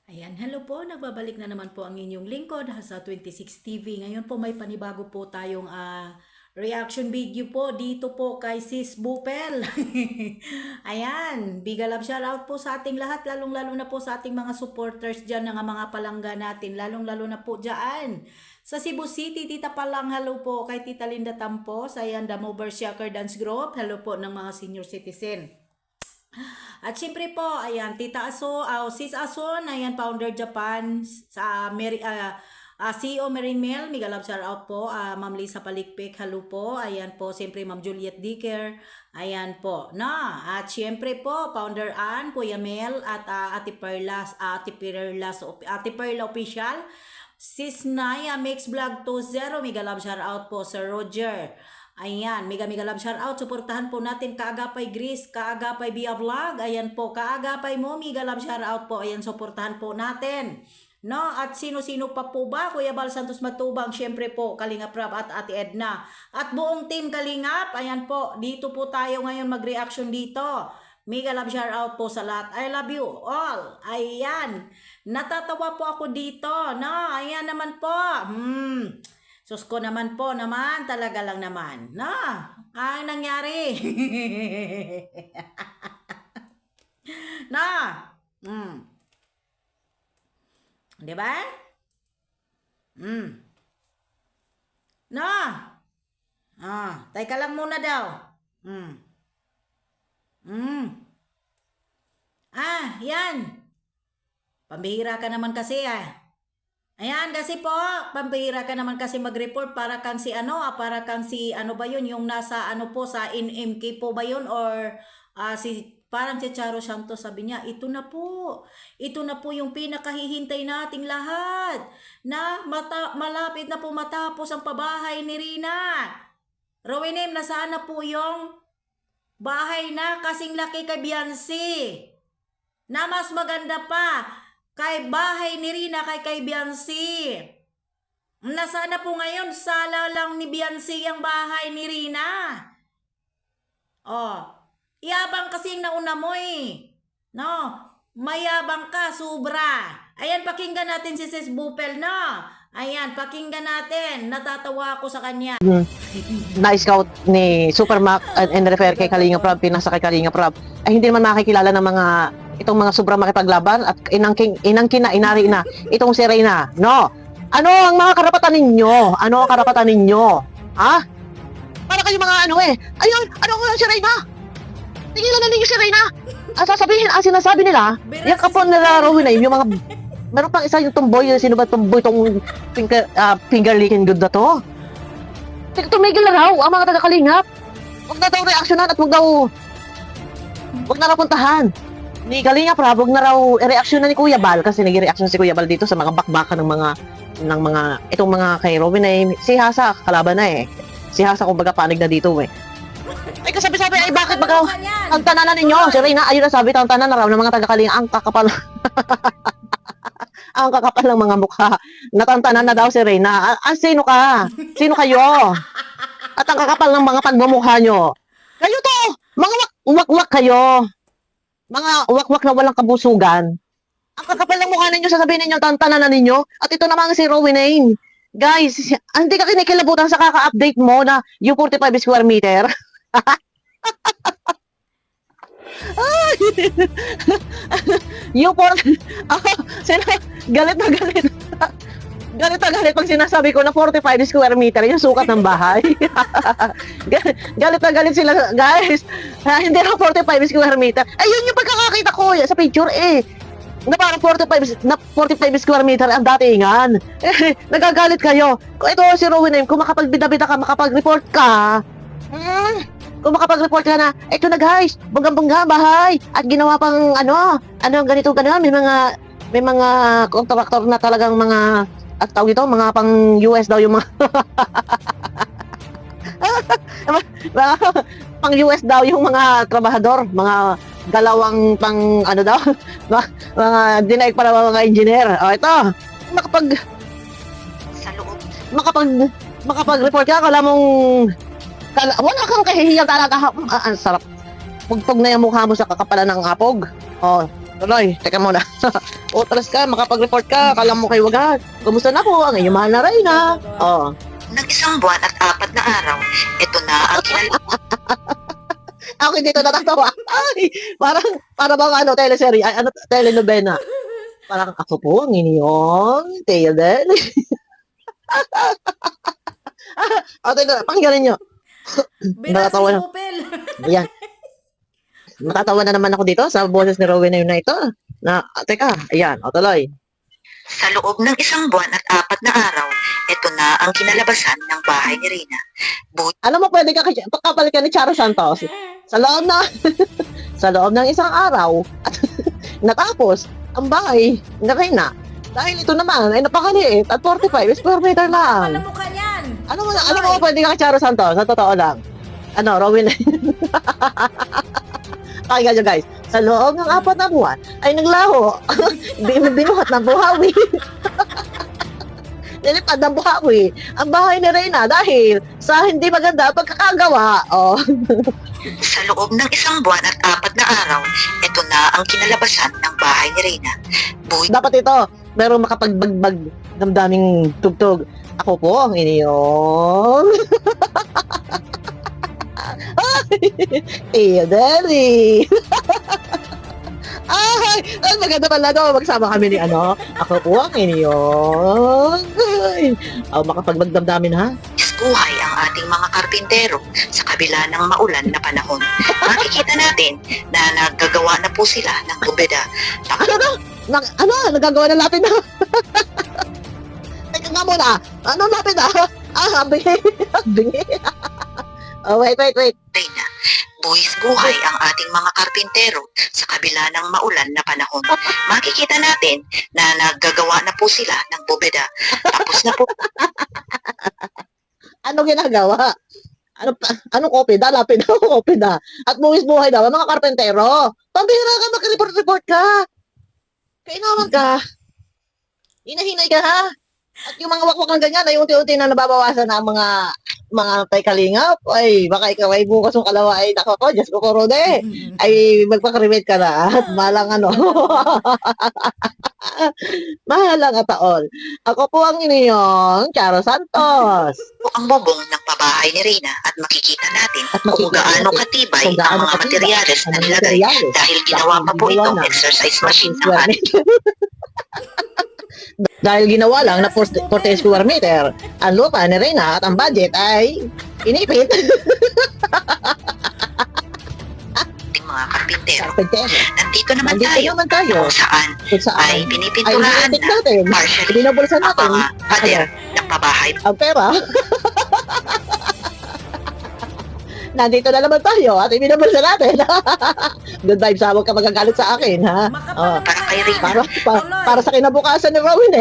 Ayan, hello po. Nagbabalik na naman po ang inyong lingkod sa 26 TV. Ngayon po may panibago po tayong reaction video po dito po kay Sis Bupel. Ayan, big love shoutout po sa ating lahat, lalong-lalo na po sa ating mga supporters dyan ng mga palangga natin, lalong-lalo na po dyan. Sa Cebu City, Tita Palang, hello po kay Tita Linda Tampos. Ayan, The Mover Shaker Dance Group, hello po ng mga senior citizen. At syempre po, ayan, Tita Aso, Sis Ason, ayan, Founder Japan, sa CEO Marine Mail, mega love shout out po, Ma'am Lisa Palikpik, hello po, ayan po, syempre Ma'am Juliet Dicker, ayan po, na, at syempre po, Founder Ann, Kuya Mel, at Ate Perla Official, Sis Naya, Mix Vlog 20, mega love shout out po, Sir Roger. Ayan, mega love shout out. Suportahan po natin Kaagapay Gris, Kaagapay Via Vlog. Ayan po, Kaagapay mo, mega love shout out po. Ayan, suportahan po natin. No, at sino-sino pa po ba? Kuya Bal Santos Matubang, syempre po, Kalingap Rab at Ate Edna. At buong team Kalingap, ayan po, dito po tayo ngayon mag-reaction dito. Mega love shout out po sa lahat. I love you all. Ayan, natatawa po ako dito. No, ayan naman po. Sus ko naman po naman, talaga lang naman. Na, ang nangyari. Na, di ba? Na, teka lang muna daw. Yan. Pambihira ka naman kasi Ayan, kasi po, pampihira ka naman kasi mag-report para kang si ano ba yun, yung nasa ano po, sa NMK po ba yun, or parang si Charo Santos sabi niya, ito na po yung pinakahihintay nating lahat, na malapit na po matapos ang pabahay ni Rina. Rowinem, nasaan na po yung bahay na kasing laki kay Biancy, na mas maganda pa, kay bahay ni Rina kay Biancy. Nasaan na po ngayon? Sala lang ni Biancy ang bahay ni Rina. Yabang kasi yung nauna mo No, mayabang ka, sobra. Ayan, pakinggan natin si Sis Bupel, no? Ayan, pakinggan natin. Natatawa ako sa kanya. Na-scout ni Supermac and refer kay Kalinga Prab, pinasa kay Kalinga Prab, ay hindi naman makikilala ng mga itong mga sobrang makipaglaban at inangkin na, inari na itong si Reyna. No? Ano ang mga karapatan ninyo? Ano ang karapatan ninyo? Ha? Para kayo mga ayun, ano ang si Reyna? Tigilan na ninyo si Reyna. Ang sinasabi nila, yung kapon nila Rowena, yung mga, meron pang isa yung tomboy, sino ba tomboy tong finger licking good na to? Tumigil na raw ang mga taga-Kalingap. Huwag na daw reaksyonan at huwag na raw puntahan ni Kalingap Rab, huwag na raw reaksyonan ni Kuya Bal, kasi nag-reaction si Kuya Bal dito sa mga bakbakan ng mga itong mga kay Robin si Hasa kalaban na si Hasa kumbaga panig na dito ay kasabi-sabi ay bakit baga ang tananan ninyo si Reyna, ayun na sabi tanan na raw ng mga taga-Kalingap, ang kakapal ang kakapal ng mga mukha, natantanan na daw si Reyna. Sino ka? Sino kayo? At ang kakapal ng mga pagmumukha nyo, kayo to, mga wak-wak kayo, mga wak-wak na walang kabusugan. Ang kakapal ng mukha ninyo, sasabihin ninyo, tantanan na ninyo. At ito naman si Rowena. Guys, hindi ka kinikilabutan sa kaka-update mo na yung 45 square meter. Yung galit na galit. Galit na galit pag sinasabi ko na 45 square meter yung sukat ng bahay. Galit na galit sila, guys. Hindi na 45 square meter. Ayun yung pagkakakita ko sa picture na parang 45 square meter ang datingan. Nagagalit kayo. Ito si Rowena, kung makapagbida-bida ka, makapag-report ka. Kung makapag-report ka na, ito na guys, banggang-bangga bahay. At ginawa pang ganito, may mga kontraktor na talagang mga, at tawag ito, mga pang US daw yung mga pang US daw yung mga trabahador, mga galawang pang daw, mga dinaig para mga engineer. Ito, makapag-report ka, wala kang kahihiyang talaga. Ang sarap. Pugtog na yung mukha mo sa kakapalan ng apog. Tuloy, teka muna. Otras ka, makapag-report ka. Kala mo kay Wagat. Kumusta na po ang inyong mahal na Reyna? Oh. Ng 1 buwan at 4 na araw, ito na ang Ako dito natatawa. Ay, para bang ano, teleserye, ay, ano, telenovela. Parang ako po ang inyong Theodel. Pakinggan nyo. Bira Nakatawa si na. Bupel. Ayan. Matatawa na naman ako dito sa boses ni Rowena yun na ito. Teka, ayan, o tuloy. Sa loob ng 1 buwan at 4 na araw, ito na ang kinalabasan ng bahay ni Reyna. Alam mo, pwede ka pagkapal ka ni Charo Santos. Sa loob na, sa loob ng isang araw, at natapos, ang bahay na Reyna. Dahil ito naman ay napakaliit at 45 square meter lang. Alam mo ka yan. Alam mo, pwede ka kay Charo Santos, sa totoo lang. Ano, Rowena. Pakinggan nyo guys, sa loob ng 4 na buwan ay naglaho. Binuhat ng buhawi. Nilipad ng buhawi ang bahay ni Reyna dahil sa hindi maganda pagkakagawa. Oh. Sa loob ng 1 buwan at 4 na araw, ito na ang kinalabasan ng bahay ni Reyna. Dapat ito, merong makapagbagbag damdaming tugtog. Ako po ang inyong Theodeli. Ay, maganda pala to. Magsama kami ni ano. Ako po ang inyong makapagbagdamdamin ha. Buhay ang ating mga karpintero sa kabila ng maulan na panahon. Makikita natin na naggagawa na po sila ng bubeda. Nagagawa na lapid na. Teka nga muna. Ano lapid na? Bingi. Oh, wait. Reyna, buwis buhay ang ating mga karpintero sa kabila ng maulan na panahon. Makikita natin na naggagawa na po sila ng bubeda. Tapos na po Ano ginagawa? Anong kopid? Lapid na, kopid na. At buwis buhay daw, mga karpentero. Pambihira ka, mag-report ka. Kainaman ka. Hinahinay ka ha. At yung mga wakwak ng ganyan ay unti-unti na nababawasan na ang mga kalingap. Ay, baka ikaw ay bukas ng kalawa ay nako ko, Diyos ko korode. Ay, magpakarimit ka na. At malang ano. Mahalang ataon. Ako po ang inyong Charo Santos. ang bubong ng pabahay ni Reyna at makikita natin kung gaano katibay Kung gaano ang mga katibay materyales na ang mga nilagay materyales. dahil ginawa pa po Ginawa itong na. exercise machine ng ating Dahil ginawa lang na 40 square meter ang lupa ni Reyna at ang budget ay inipit. mga karpintero. Karpentero. Nandito naman Nandito tayo naman tayo. kung saan Kung saan ay ay pinipinturahan initik na natin. partially Binubulsan ang natin. mga pader ng pabahay. Ang pera. Nandito na naman tayo at ibinubulsan natin. Good vibes, huwag ka magagalit sa akin, ha? Oh. Para kay Reyna, Para sa kinabukasan ni Rowena,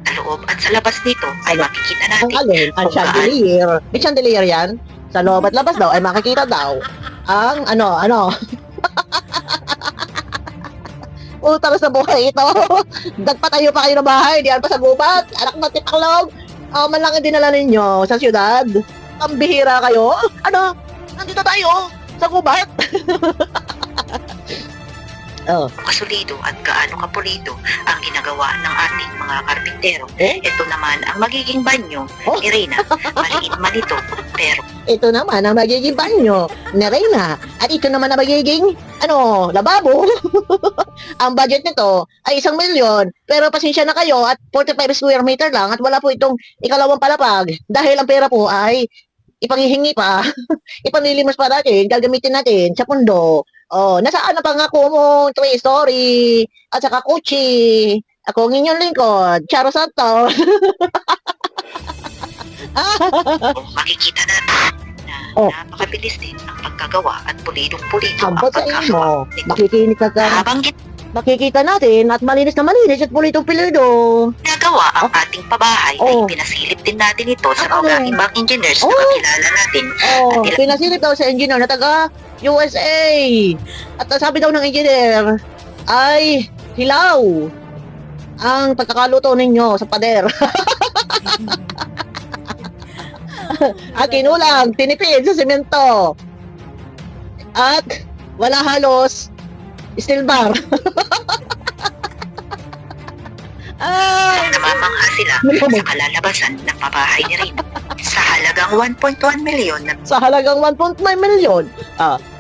sa loob at sa labas nito ay makikita ang natin alin, ang kung gaano chandelier. May chandelier yan. Sa loob at labas daw ay makikita daw ang ano. Utaras na buhay ito. Dagpatayo pa kayo ng bahay, diyan pa sa gubat. Anak na tipaklog. Man lang ang dinala ninyo sa syudad. Pambihira kayo. Ano? Nandito tayo sa gubat. Oh. kasulido at gaano kapulido ang ginagawa ng ating mga karpintero. Eh? Ito naman ang magiging banyo Oh. ni Reyna. Maliit man ito, pero Ito naman ang magiging banyo ni Reyna. At ito naman ang magiging, lababo. Ang budget nito ay 1 milyon. Pero pasensya na kayo at 45 square meter lang at wala po itong ikalawang palapag. Dahil ang pera po ay ipanghihingi pa. Ipanlilimos pa natin, gagamitin natin sa pundo. Nasaan na pangako mo, Toy Story, at saka Kuchi. Ako ang inyong lingkod, Charo Santos. makikita natin na napakabilis din ang pagkagawa at pulidong-pulido ang Ambot sa inyo. pagkagawa nito. Makikinig ka ka. Habang Makikita natin at malinis at pulitong-pilido. ginagawa ang ating pabahay ay Oh. pinasilip din natin ito sa Ano? mga ibang engineers na Oh. kakilala natin. Pinasilip daw sa engineer na taga USA. At sabi daw ng engineer, ay hilaw ang pagkakaluto ninyo sa pader. At tinipid sa semento. At wala halos Steel bar. Ay, Namamangha sila ano ba? sa kalalabasan ng pabahay ni Reyna. Sa halagang 1.1 milyon na Sa halagang 1.9 million,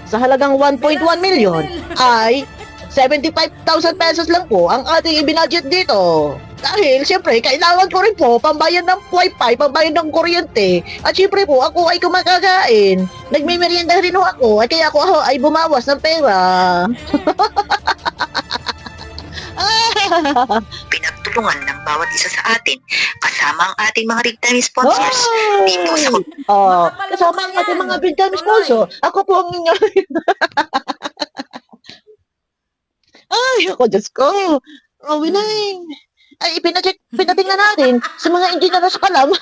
sa halagang 1.1 million, ay 75,000 pesos lang po ang ating ibinudget dito. Dahil, siyempre, kailangan ko rin po pambayad ng wifi, pambayad ng kuryente, at siyempre po, ako ay kumakain. Nagmimerienda rin ho ako, at kaya ako ay bumawas ng pera. pinagtulungan ng bawat isa sa atin kasama ang ating mga big time sponsors dito sa Kasama ang ating mga big time sponsor. Ako po ang inyo. Ay, ako, Diyos ko. Oh, Winay. Ay, pinatingnan natin sa mga engineer sa kalam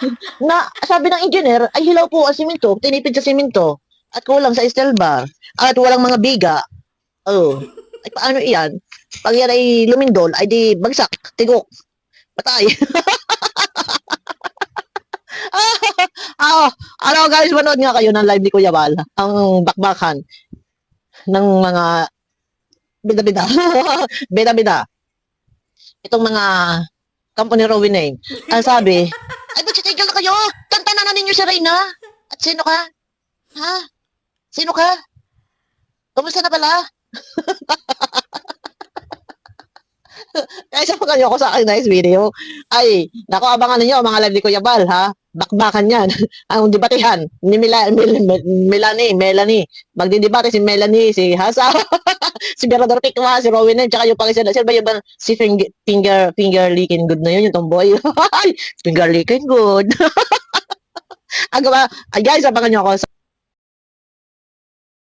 na sabi ng engineer ay hilaw po ang simento, tinipid sa simento at kulang sa steel bar at walang mga biga. Oh, ay paano iyan? Pag yan ay lumindol, ay di bagsak, tigok, patay. Ano guys, manood nga kayo ng live ni Kuya Val, ang bakbakan ng mga bida-bida. Bida-bida. Itong mga company raw name. Ang sabi, ay magsitigil na kayo. Tantanan na ninyo si Reyna. At sino ka? Ha? Sino ka? Kumusta na pala? Kaya sa kayo ako sa aking nice video. Ay, naku, abangan ninyo mga live ni Kuya Val, ha? Bakbakan yan. Ang debatehan ni Melanie. Magdidebate si Melanie, si Hasa, si Berador Pikwa, si Rowena, tsaka yung pakisala. Sino ba yun ba? Si finger licking good na yun, yung tomboy. Finger licking good. Ay, guys, abangan nyo ako sa